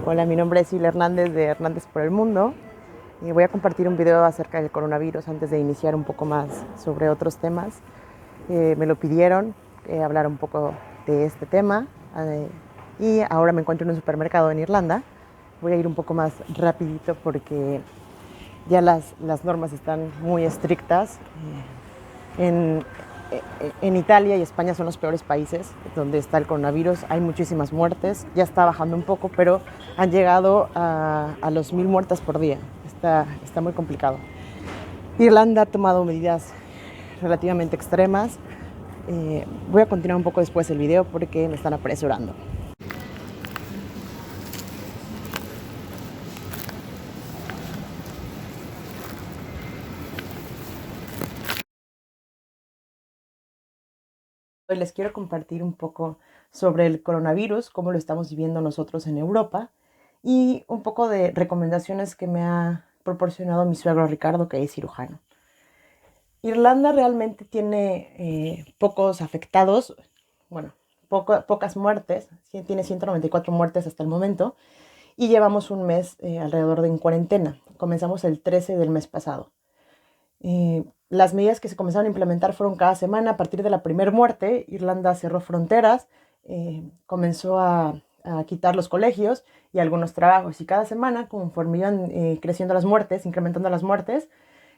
Hola, mi nombre es Silvia Hernández de Hernández por el Mundo y voy a compartir un video acerca del coronavirus antes de iniciar un poco más sobre otros temas. Me lo pidieron hablar un poco de este tema y ahora me encuentro en un supermercado en Irlanda. Voy a ir un poco más rapidito porque ya las normas están muy estrictas. En, en Italia y España son los peores países donde está el coronavirus. Hay muchísimas muertes, ya está bajando un poco, pero han llegado a los 1000 muertes por día. Está muy complicado. Irlanda ha tomado medidas relativamente extremas. Voy a continuar un poco después el video porque me están apresurando. Hoy les quiero compartir un poco sobre el coronavirus, cómo lo estamos viviendo nosotros en Europa y un poco de recomendaciones que me ha proporcionado mi suegro Ricardo, que es cirujano. Irlanda realmente tiene pocos afectados, bueno, pocas muertes, tiene 194 muertes hasta el momento y llevamos un mes alrededor de en cuarentena. Comenzamos el 13 del mes pasado. Las medidas que se comenzaron a implementar fueron cada semana. A partir de la primera muerte, Irlanda cerró fronteras, comenzó a quitar los colegios y algunos trabajos. Y cada semana, conforme iban creciendo las muertes, incrementando las muertes,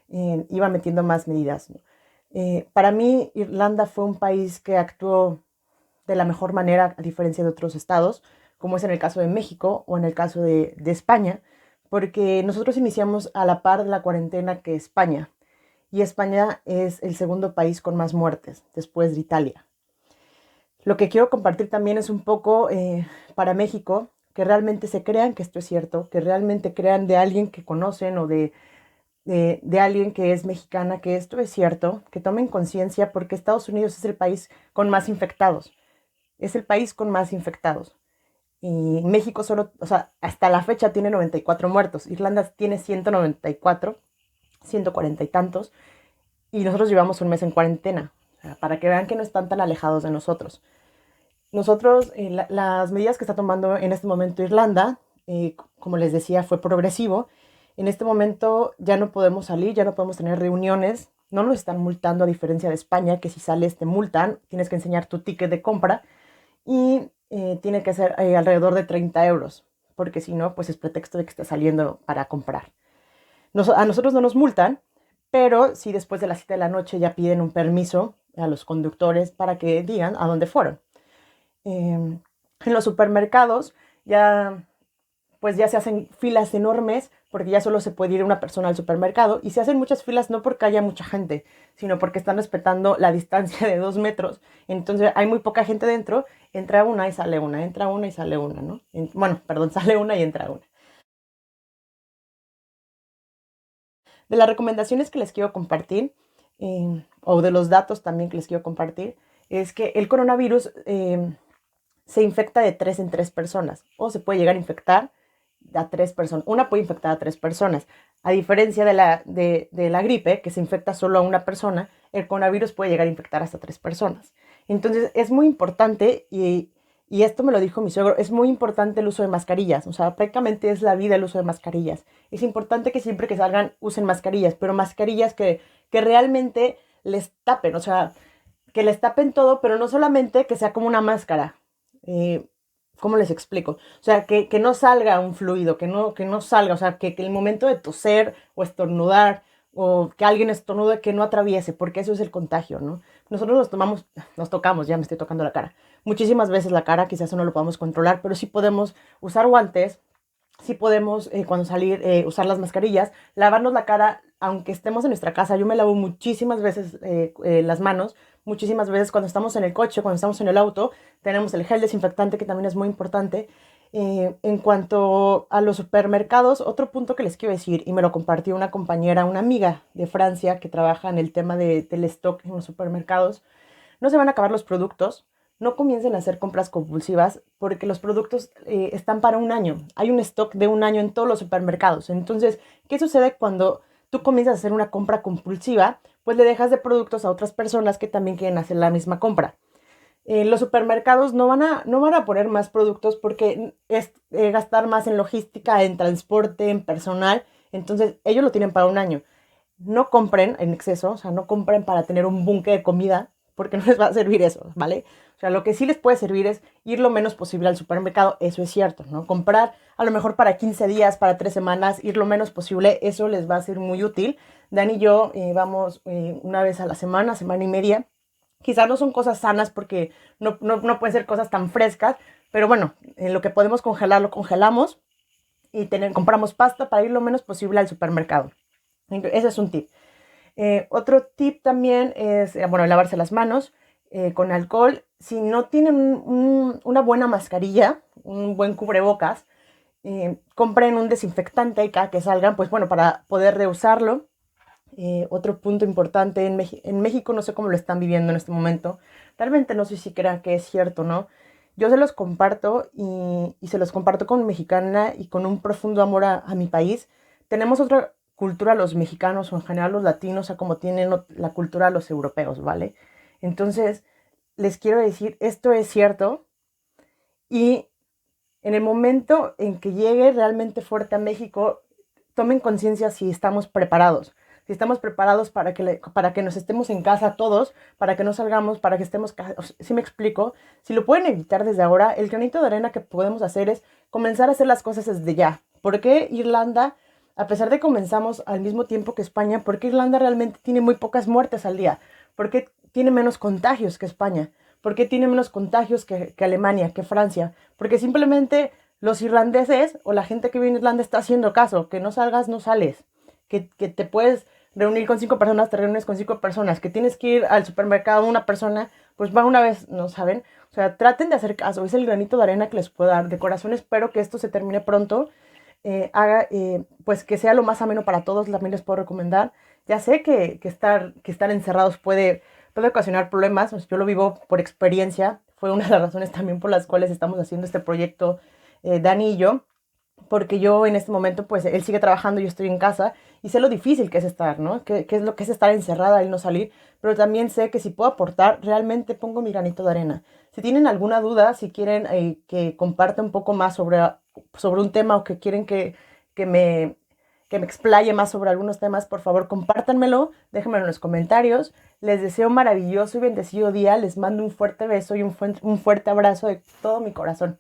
iba metiendo más medidas, ¿no? Para mí, Irlanda fue un país que actuó de la mejor manera, a diferencia de otros estados, como es en el caso de México o en el caso de España, porque nosotros iniciamos a la par de la cuarentena que España. Y España es el segundo país con más muertes, después de Italia. Lo que quiero compartir también es un poco para México, que realmente se crean que esto es cierto, que realmente crean de alguien que conocen o de alguien que es mexicana, que esto es cierto, que tomen conciencia porque Estados Unidos es el país con más infectados, es el país con más infectados. Y México solo, o sea, hasta la fecha tiene 94 muertos, Irlanda tiene 194, 140 y tantos, y nosotros llevamos un mes en cuarentena, o sea, para que vean que no están tan alejados de nosotros. Nosotros, las medidas que está tomando en este momento Irlanda, como les decía, fue progresivo. En este momento ya no podemos salir, ya no podemos tener reuniones, no nos están multando a diferencia de España, que si sales te multan, tienes que enseñar tu ticket de compra y tiene que ser alrededor de 30 euros, porque si no, pues es pretexto de que estás saliendo para comprar. A nosotros no nos multan, pero sí después de las 7 de la noche ya piden un permiso a los conductores para que digan a dónde fueron. En los supermercados ya pues ya se hacen filas enormes porque ya solo se puede ir una persona al supermercado y se hacen muchas filas no porque haya mucha gente, sino porque están respetando la distancia de 2 metros. Entonces hay muy poca gente dentro, entra una y sale una, entra una y sale una, ¿no? Bueno, perdón, sale una y entra una. De las recomendaciones que les quiero compartir, o de los datos también que les quiero compartir, es que el coronavirus se infecta de 3 en 3 personas o se puede llegar a infectar a 3 personas. Una puede infectar a 3 personas. A diferencia de la gripe, que se infecta solo a una persona, el coronavirus puede llegar a infectar hasta 3 personas. Entonces es muy importante y esto me lo dijo mi suegro, es muy importante el uso de mascarillas, o sea, prácticamente es la vida el uso de mascarillas. Es importante que siempre que salgan usen mascarillas, pero mascarillas que realmente les tapen, o sea, que les tapen todo, pero no solamente que sea como una máscara. Eh, ¿Cómo les explico? O sea, que no salga un fluido, que no salga, o sea, que el momento de toser o estornudar o que alguien estornude que no atraviese, porque eso es el contagio, ¿no? Nosotros nos tocamos, ya me estoy tocando la cara, muchísimas veces la cara, quizás eso no lo podamos controlar, pero sí podemos usar guantes, sí podemos cuando salir usar las mascarillas, lavarnos la cara, aunque estemos en nuestra casa. Yo me lavo muchísimas veces las manos, muchísimas veces cuando estamos en el coche, cuando estamos en el auto, tenemos el gel desinfectante que también es muy importante. En cuanto a los supermercados, otro punto que les quiero decir, y me lo compartió una compañera, una amiga de Francia que trabaja en el tema del stock en los supermercados, no se van a acabar los productos, no comiencen a hacer compras compulsivas porque los productos están para un año. Hay un stock de un año en todos los supermercados. Entonces, ¿qué sucede cuando tú comienzas a hacer una compra compulsiva? Pues le dejas de productos a otras personas que también quieren hacer la misma compra. Los supermercados no van a poner más productos porque es gastar más en logística, en transporte, en personal. Entonces, ellos lo tienen para un año. No compren en exceso, o sea, no compren para tener un búnker de comida, porque no les va a servir eso, ¿vale? O sea, lo que sí les puede servir es ir lo menos posible al supermercado, eso es cierto, ¿no? Comprar a lo mejor para 15 días, para 3 semanas, ir lo menos posible, eso les va a ser muy útil. Dan y yo vamos una vez a la semana, semana y media. Quizás no son cosas sanas porque no pueden ser cosas tan frescas, pero bueno, en lo que podemos congelar lo congelamos y compramos pasta para ir lo menos posible al supermercado. Ese es un tip. Otro tip también es, bueno, lavarse las manos con alcohol. Si no tienen una buena mascarilla, un buen cubrebocas, compren un desinfectante cada que salgan, pues bueno, para poder reusarlo. Otro punto importante en México, no sé cómo lo están viviendo en este momento, realmente no sé si crean que es cierto, ¿no? Yo se los comparto y se los comparto con mexicana y con un profundo amor a mi país. Tenemos otra cultura los mexicanos o en general los latinos a como tienen la cultura los europeos, ¿vale? Entonces, les quiero decir, esto es cierto y en el momento en que llegue realmente fuerte a México, tomen conciencia si estamos preparados. Si estamos preparados para que nos estemos en casa todos, para que no salgamos, para que estemos... Si me explico, si lo pueden evitar desde ahora, el granito de arena que podemos hacer es comenzar a hacer las cosas desde ya. ¿Por qué Irlanda, a pesar de que comenzamos al mismo tiempo que España, por qué Irlanda realmente tiene muy pocas muertes al día? ¿Por qué tiene menos contagios que España? ¿Por qué tiene menos contagios que Alemania, que Francia? Porque simplemente los irlandeses o la gente que vive en Irlanda está haciendo caso, que no salgas, no sales, que te puedes reunir con 5 personas, te reúnes con 5 personas, que tienes que ir al supermercado una persona, pues va una vez, ¿no saben? O sea, traten de hacer caso, es el granito de arena que les puedo dar. De corazón espero que esto se termine pronto, pues que sea lo más ameno para todos, también les puedo recomendar. Ya sé que estar encerrados puede ocasionar problemas, yo lo vivo por experiencia, fue una de las razones también por las cuales estamos haciendo este proyecto, Dani y yo, porque yo en este momento, pues él sigue trabajando, yo estoy en casa y sé lo difícil que es estar, ¿no? Que es lo que es estar encerrada y no salir, pero también sé que si puedo aportar, realmente pongo mi granito de arena. Si tienen alguna duda, si quieren que comparta un poco más sobre un tema o que quieren que me, que me explaye más sobre algunos temas, por favor, compártanmelo, déjenmelo en los comentarios. Les deseo un maravilloso y bendecido día, les mando un fuerte beso y un fuerte abrazo de todo mi corazón.